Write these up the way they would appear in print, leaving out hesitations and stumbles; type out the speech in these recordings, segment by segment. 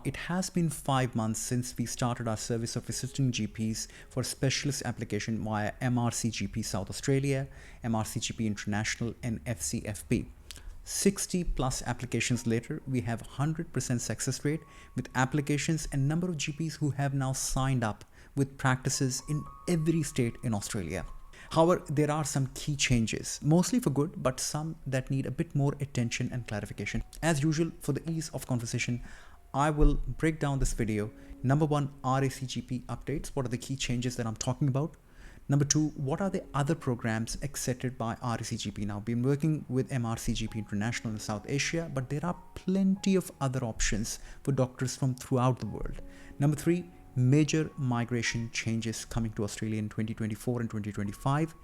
it has been 5 months since we started our service of assisting GPs for specialist application via MRCGP South Australia, MRCGP International and FCFP. 60 plus applications later, we have 100% success rate with applications and number of GPs who have now signed up with practices in every state in Australia. However, there are some key changes, mostly for good, but some that need a bit more attention and clarification. As usual, for the ease of conversation, I will break down this video. Number one, RACGP updates. What are the key changes that I'm talking about? Number two, what are the other programs accepted by RACGP? Now, I've been working with MRCGP International in South Asia, but there are plenty of other options for doctors from throughout the world. Number three, major migration changes coming to Australia in 2024 and 2025.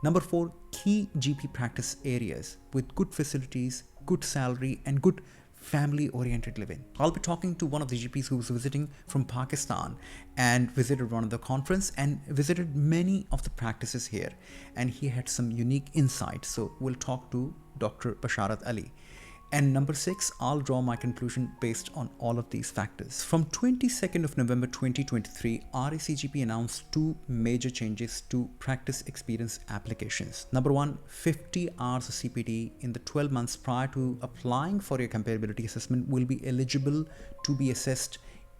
Number four, key GP practice areas with good facilities, good salary and good family-oriented living. I'll be talking to one of the GPs who was visiting from Pakistan and visited one of the conference and visited many of the practices here, and he had some unique insights. So we'll talk to Dr. Basharat Ali. And number six, I'll draw my conclusion based on all of these factors. From 22nd of November 2023, RACGP announced two major changes to practice experience applications. Number one, 50 hours of CPD in the 12 months prior to applying for your comparability assessment will be eligible to be assessed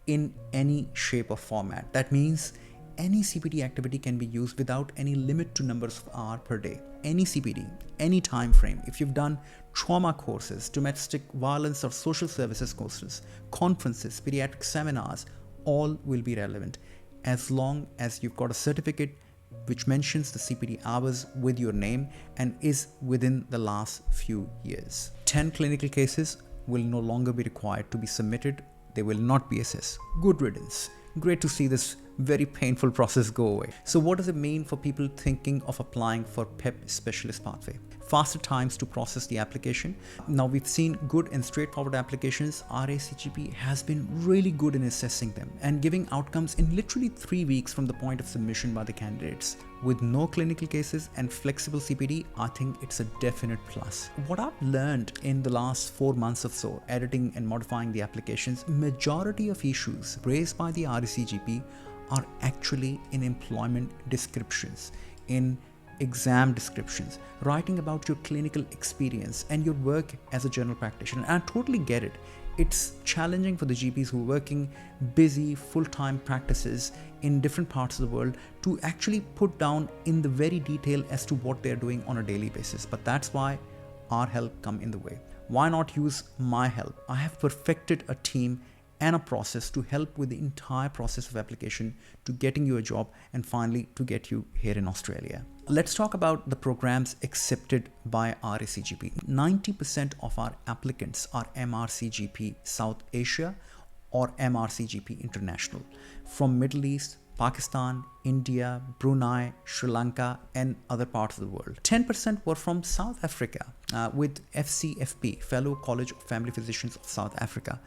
in any shape or format. That means any CPD activity can be used without any limit to numbers of hours per day. Any CPD, any time frame. If you've done trauma courses, domestic violence or social services courses, conferences, pediatric seminars, all will be relevant as long as you've got a certificate which mentions the CPD hours with your name and is within the last few years. 10 clinical cases will no longer be required to be submitted. They will not be assessed. Good riddance. Great to see this very painful process go away. So what does it mean for people thinking of applying for PEP specialist pathway? Faster times to process the application. Now we've seen good and straightforward applications. RACGP has been really good in assessing them and giving outcomes in literally 3 weeks from the point of submission by the candidates. With no clinical cases and flexible CPD, I think it's a definite plus. What I've learned in the last 4 months or so, editing and modifying the applications, majority of issues raised by the RACGP are actually in employment descriptions, in exam descriptions, writing about your clinical experience and your work as a general practitioner. And I totally get it. It's challenging for the GPs who are working busy full-time practices in different parts of the world to actually put down in the very detail as to what they're doing on a daily basis. But that's why our help come in the way. Why not use my help? I have perfected a team and a process to help with the entire process of application to getting you a job and finally to get you here in Australia. Let's talk about the programs accepted by RACGP. 90% of our applicants are MRCGP South Asia or MRCGP International from Middle East, Pakistan, India, Brunei, Sri Lanka and other parts of the world. 10% were from South Africa with FCFP, Fellow College of Family Physicians of South Africa.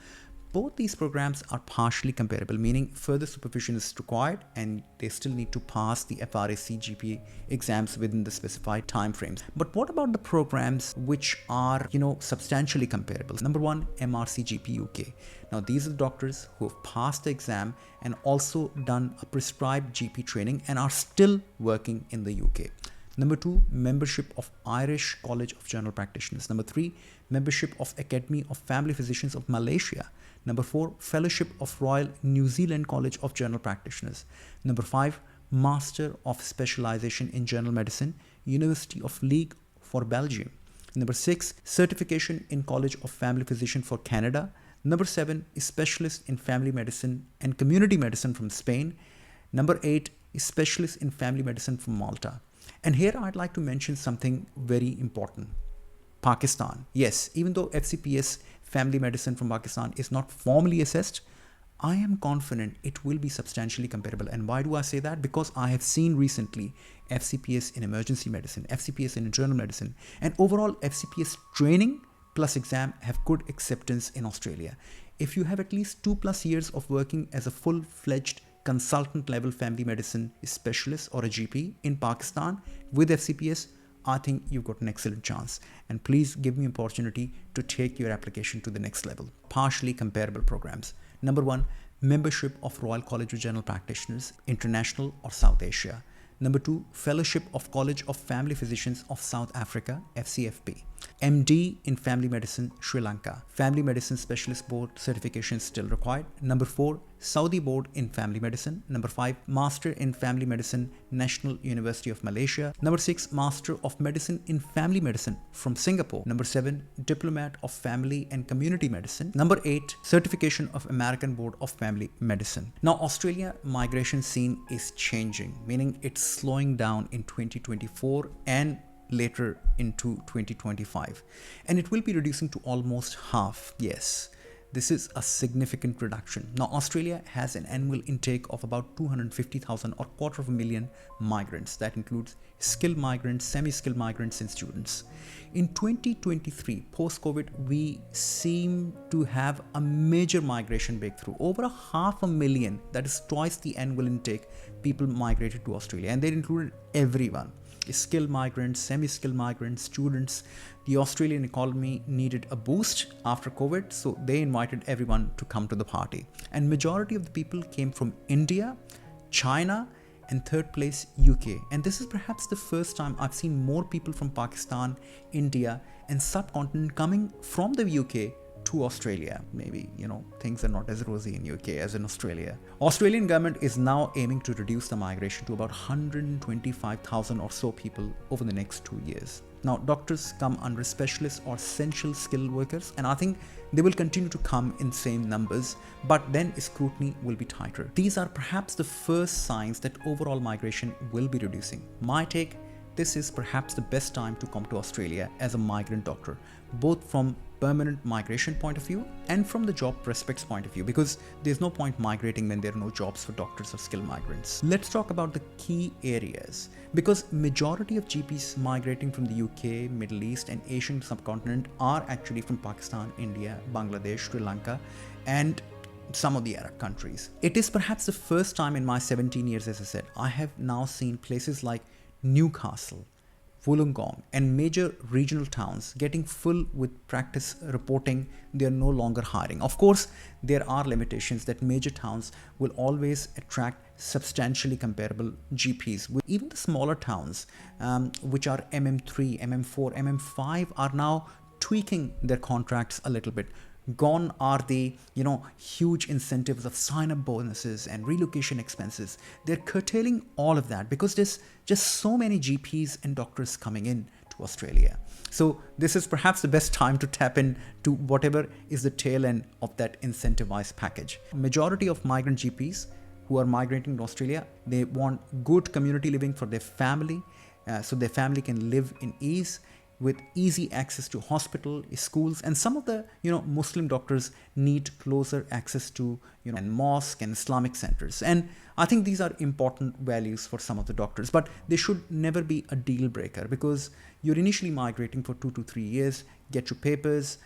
Both these programs are partially comparable, meaning further supervision is required and they still need to pass the RACGP exams within the specified timeframes. But what about the programs which are, substantially comparable? Number one, MRCGP UK. Now, these are the doctors who have passed the exam and also done a prescribed GP training and are still working in the UK. Number two, membership of Irish College of General Practitioners. Number three, membership of Academy of Family Physicians of Malaysia. Number four, fellowship of Royal New Zealand College of General Practitioners. Number five, Master of Specialization in General Medicine, University of League for Belgium. Number six, certification in College of Family Physician for Canada. Number seven is specialist in family medicine and community medicine from Spain. Number eight is specialist in family medicine from Malta. And here I'd like to mention something very important. Pakistan. Yes, even though FCPS family medicine from Pakistan is not formally assessed, I am confident it will be substantially comparable. And why do I say that? Because I have seen recently FCPS in emergency medicine, FCPS in internal medicine, and overall FCPS training plus exam have good acceptance in Australia. If you have at least 2+ years of working as a full-fledged consultant level family medicine specialist or a GP in Pakistan with FCPS, I think you've got an excellent chance. And please give me an opportunity to take your application to the next level. Partially comparable programs. Number 1, membership of Royal College of General Practitioners, International or South Asia. Number 2, Fellowship of College of Family Physicians of South Africa, FCFP. MD in Family Medicine, Sri Lanka. Family Medicine Specialist Board certification still required. Number 4, Saudi Board in Family Medicine. Number 5, Master in Family Medicine, National University of Malaysia. Number 6, Master of Medicine in Family Medicine from Singapore. Number 7, Diplomat of Family and Community Medicine. Number 8, Certification of American Board of Family Medicine. Now, Australia migration scene is changing, meaning it's slowing down in 2024 and later into 2025, and it will be reducing to almost half. Yes, this is a significant reduction. Now, Australia has an annual intake of about 250,000 or 250,000 migrants. That includes skilled migrants, semi-skilled migrants and students. In 2023, post-COVID, we seem to have a major migration breakthrough. Over 500,000, that is twice the annual intake, people migrated to Australia, and they included everyone. Skilled migrants, semi-skilled migrants, students. The Australian economy needed a boost after COVID, so they invited everyone to come to the party. And majority of the people came from India, China, and third place, UK. And this is perhaps the first time I've seen more people from Pakistan, India, and subcontinent coming from the UK to Australia. Maybe, things are not as rosy in UK as in Australia. Australian government is now aiming to reduce the migration to about 125,000 or so people over the next 2 years. Now, doctors come under specialists or essential skilled workers, and I think they will continue to come in same numbers, but then scrutiny will be tighter. These are perhaps the first signs that overall migration will be reducing. My take, this is perhaps the best time to come to Australia as a migrant doctor, both from permanent migration point of view and from the job prospects point of view, because there's no point migrating when there are no jobs for doctors or skilled migrants. Let's talk about the key areas, because majority of GPs migrating from the UK, Middle East and Asian subcontinent are actually from Pakistan, India, Bangladesh, Sri Lanka and some of the Arab countries. It is perhaps the first time in my 17 years, as I said, I have now seen places like Newcastle, Wollongong and major regional towns getting full with practice reporting they are no longer hiring. Of course, there are limitations that major towns will always attract substantially comparable GPs. Even the smaller towns, which are MM3, MM4, MM5 are now tweaking their contracts a little bit. Gone are the huge incentives of sign-up bonuses and relocation expenses. They're curtailing all of that because there's just so many GPs and doctors coming in to Australia. So this is perhaps the best time to tap into whatever is the tail end of that incentivized package. Majority of migrant GPs who are migrating to Australia, they want good community living for their family, so their family can live in ease, with easy access to hospital, schools, and some of the Muslim doctors need closer access to and mosque and Islamic centers. And I think these are important values for some of the doctors, but they should never be a deal breaker, because you're initially migrating for 2 to 3 years, get your papers,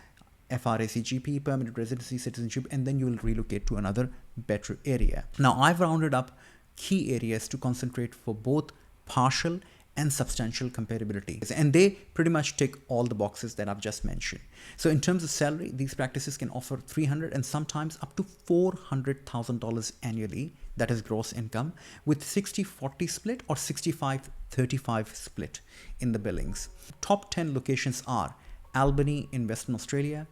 RACGP, permanent residency, citizenship, and then you will relocate to another better area. Now, I've rounded up key areas to concentrate for both partial and substantial comparability, and they pretty much tick all the boxes that I've just mentioned. So in terms of salary, these practices can offer $300,000 and sometimes up to $400,000 annually, that is gross income, with 60-40 split or 65-35 split in the billings. Top 10 locations are Albany in Western Australia,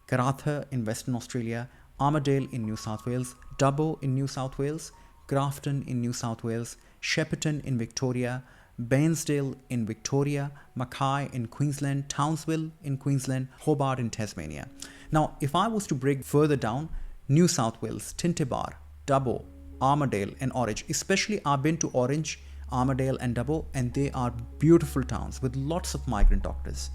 Karratha in Western Australia, Armidale in New South Wales, Dubbo in New South Wales, Grafton in New South Wales, Shepparton in Victoria, Bairnsdale in Victoria, Mackay in Queensland, Townsville in Queensland, Hobart in Tasmania. Now, if I was to break further down, New South Wales, Tintibar, Dubbo, Armidale and Orange, especially I've been to Orange, Armidale and Dubbo, and they are beautiful towns with lots of migrant doctors.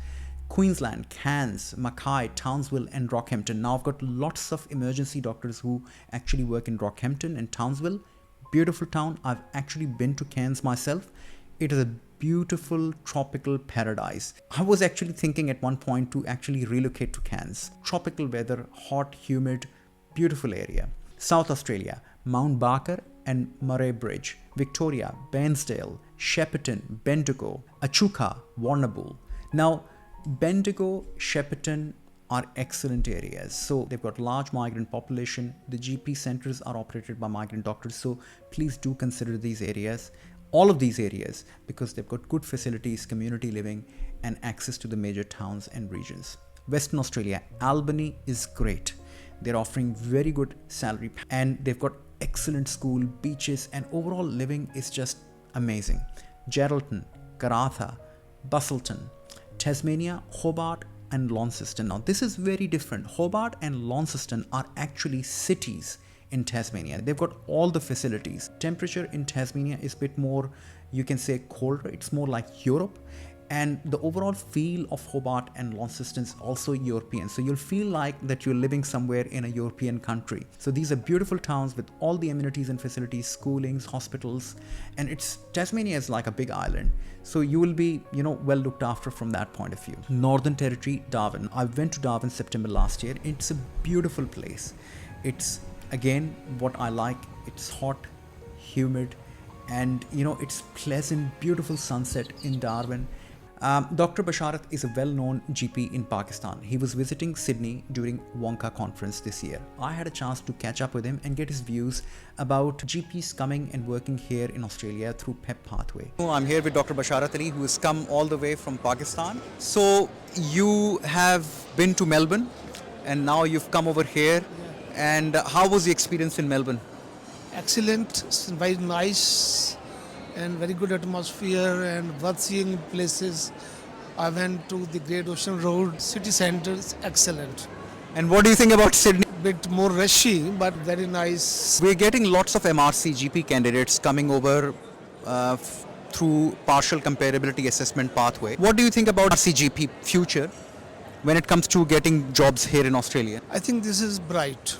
Queensland, Cairns, Mackay, Townsville and Rockhampton. Now I've got lots of emergency doctors who actually work in Rockhampton and Townsville. Beautiful town. I've actually been to Cairns myself. It is a beautiful tropical paradise. I was actually thinking at one point to actually relocate to Cairns. Tropical weather, hot, humid, beautiful area. South Australia, Mount Barker and Murray Bridge. Victoria, Bairnsdale, Shepparton, Bendigo, Echuca, Warrnambool. Now, Bendigo, Shepparton are excellent areas. So they've got large migrant population. The GP centers are operated by migrant doctors. So please do consider these areas, all of these areas, because they've got good facilities, community living, and access to the major towns and regions. Western Australia, Albany is great. They're offering very good salary and they've got excellent school, beaches, and overall living is just amazing. Geraldton, Karatha, Busselton, Tasmania, Hobart, and Launceston. Now this is very different. Hobart and Launceston are actually cities in Tasmania. They've got all the facilities. Temperature in Tasmania is a bit more, you can say, colder. It's more like Europe. And the overall feel of Hobart and Launceston is also European. So you'll feel like that you're living somewhere in a European country. So these are beautiful towns with all the amenities and facilities, schoolings, hospitals, and Tasmania is like a big island. So you will be, well looked after from that point of view. Northern Territory, Darwin. I went to Darwin September last year. It's a beautiful place. It's, again, what I like. It's hot, humid, and it's pleasant, beautiful sunset in Darwin. Dr Basharat is a well-known GP in Pakistan. He was visiting Sydney during Wonka conference this year. I had a chance to catch up with him and get his views about GPs coming and working here in Australia through PEP pathway. I'm here with Dr Basharat Ali, who has come all the way from Pakistan. So you have been to Melbourne and now you've come over here. Yeah. And how was the experience in Melbourne? Excellent, it's very nice and very good atmosphere and worth seeing places. I went to the Great Ocean Road, city centre is excellent. And what do you think about Sydney? Bit more rushy, but very nice. We're getting lots of MRCGP candidates coming over through partial comparability assessment pathway. What do you think about RACGP future when it comes to getting jobs here in Australia? I think this is bright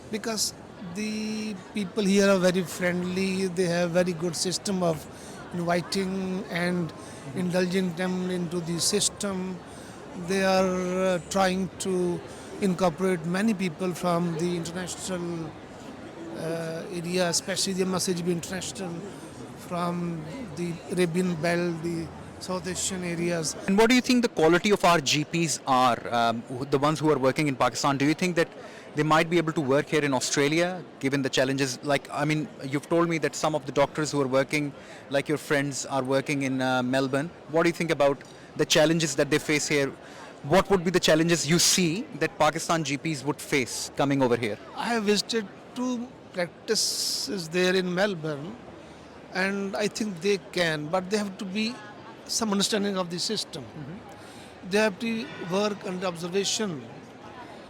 because the people here are very friendly. They have very good system of inviting and indulging them into the system. They are trying to incorporate many people from the international area, especially the MRCGP International, from the Arabian Belt, the South Asian areas. And what do you think the quality of our GPs are, the ones who are working in Pakistan? Do you think that they might be able to work here in Australia, given the challenges? You've told me that some of the doctors who are working, like your friends, are working in Melbourne. What do you think about the challenges that they face here? What would be the challenges you see that Pakistan GPs would face coming over here? I have visited 2 practices there in Melbourne, and I think they can, but they have to be some understanding of the system. Mm-hmm. They have to work under observation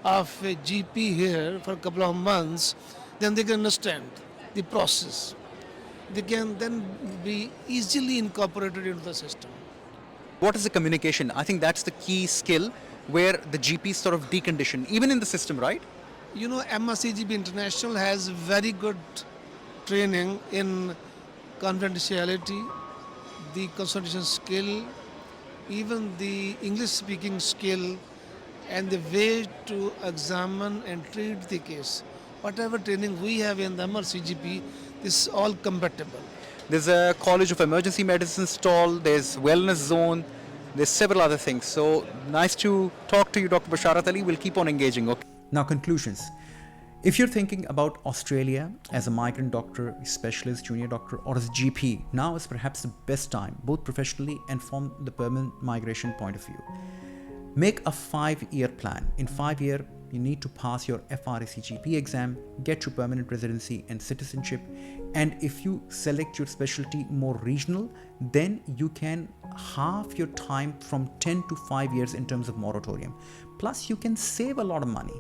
of a GP here for a couple of months, then they can understand the process. They can then be easily incorporated into the system. What is the communication? I think that's the key skill where the GPs sort of decondition, even in the system, right? MRCGP International has very good training in confidentiality, the consultation skill, even the English speaking skill, and the way to examine and treat the case. Whatever training we have in the MRCGP, this is all compatible. There's a College of Emergency Medicine stall, there's wellness zone, there's several other things. So nice to talk to you, Dr. Basharat Ali. We'll keep on engaging. Okay. Now, conclusions. If you're thinking about Australia as a migrant doctor, specialist, junior doctor, or as GP, now is perhaps the best time, both professionally and from the permanent migration point of view. Make a 5-year plan. In 5 years, you need to pass your RACGP exam, get your permanent residency and citizenship. And if you select your specialty more regional, then you can halve your time from 10 to 5 years in terms of moratorium. Plus, you can save a lot of money.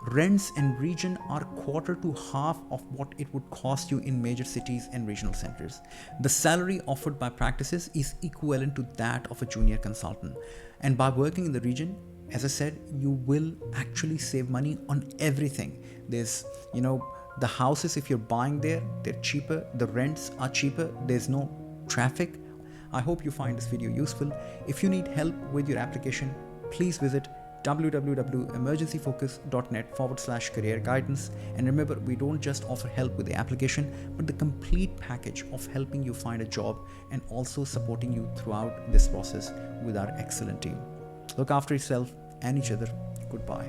Rents in region are quarter to half of what it would cost you in major cities and regional centers. The salary offered by practices is equivalent to that of a junior consultant. And by working in the region, as I said, you will actually save money on everything. There's, the houses, if you're buying there, they're cheaper. The rents are cheaper. There's no traffic. I hope you find this video useful. If you need help with your application, please visit www.emergencyfocus.net/career guidance. And remember, we don't just offer help with the application, but the complete package of helping you find a job and also supporting you throughout this process with our excellent team. Look after yourself and each other. Goodbye.